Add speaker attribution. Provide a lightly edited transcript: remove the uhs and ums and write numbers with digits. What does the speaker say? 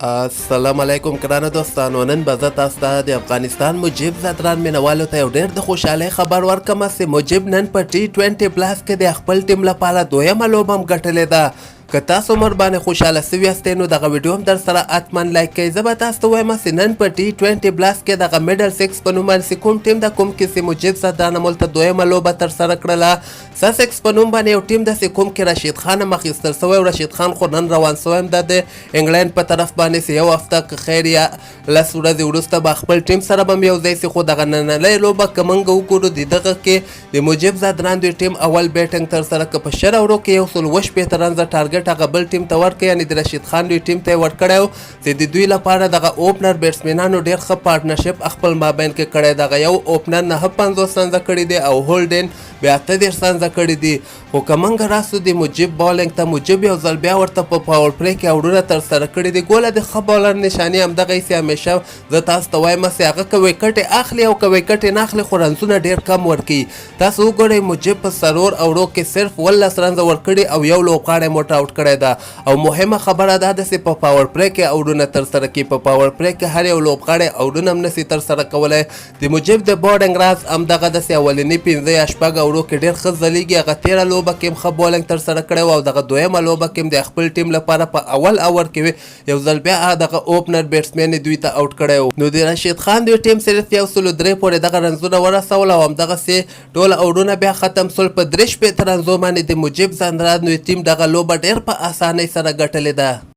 Speaker 1: السلام علیکم ګرانو دوستانو، نن به زه تاسو ته د افغانستان مجیب زدران مینوالو ته یو ډېر د خوشحالۍ خبر ورکړم چې مجیب نن په T20 پلاس کې د خپل ټیم لپاره دویمه لوبه هم ګټلې ده. که تاسو مر باندې خوشحاله سوي یاستئ نو دغه ویډیو هم در سره حتما لایک کړئ. زه به تاسو ته وایم چې نن په T20 پلاس کې دغه میډل سکس په نوم باندې کوم ټیم د کوم کې چې مجیب زدران ملته دویمه لوبه تر سره کړله. ساسکس په نوم باندې یو ټیم داسې کوم کې رشید خان هم اخیستل سوی او رشید خان خو نن روان سوی هم د انګلند په طرف باندې چې یو هفته که خیر یا لس ورځې وروسته به خپل ټیم سره به هم یو ځای سي. خو دغه نننۍ لوبه که موږ وګورو د دغه کې د مجیب زدران دوی ټیم اول بیټنګ تر سره که په شل اورو کې 160 رنزه ټارګټ هغه بل ټیم ته ورکړی، یعنې د رشید خان دوی ټیم ته یې ورکړی و چې د دوی لپاره دغه اوپنر بیټسمینانو ډېر ښه پارټنرشپ خپل مابین کې کړی. دغه یو اوپنر 59 رنزه کړي دي او هولډن بیا 38 رنزه کړي دي. خو که موږ راسو د مجیب بالنګ ته، مجیب یو ځل بیا ورته په پاور پلی کې اوډونه تر سره کړي دي. ګوله د ښه بالر نشاني همدغه یې همیشه زه تاسو ته وایم چې هغه که ویکټ یې اخلي او که ویکټ یې نه اخلي خو رنزونه ډېر کم ورکوي. تاسو وګورئ مجیب په څلور اوړو کې صرف 18 رنزه ورکړي او یو لوبغاړی موټ آوټ کړی ده. او مهمه خبره دا ده چې په پاور پلی کې اوډونه تر سره کړي. په پاور پلی کې هر یو لوبغاړی اوډونه هم نسي تر سره کولی. د مجیب د بالنګ راز همدغه ده چې اولني 15 یا شپږ اوړو کې ډېر ښه ځلیږي. هغه تېره لوبه کې هم ښه بالنګ تر سره کړی و او دغه دویمه لوبه کې هم د خپل ټیم لپاره په اول اور کې یو ځل بیا دغه اوپنر بیټسمین دوی ته آوټ کړی و. نو د رشید خان دوی ټیم صرف 103 پورې دغه رنزونه ورسول او همدغسې ټول اوډونه بیا ختم سول. په 63 رنزو باندې د مجیب زدران دوی ټیم دغه لوبه ډېر په اسانۍ سره ګټلې ده.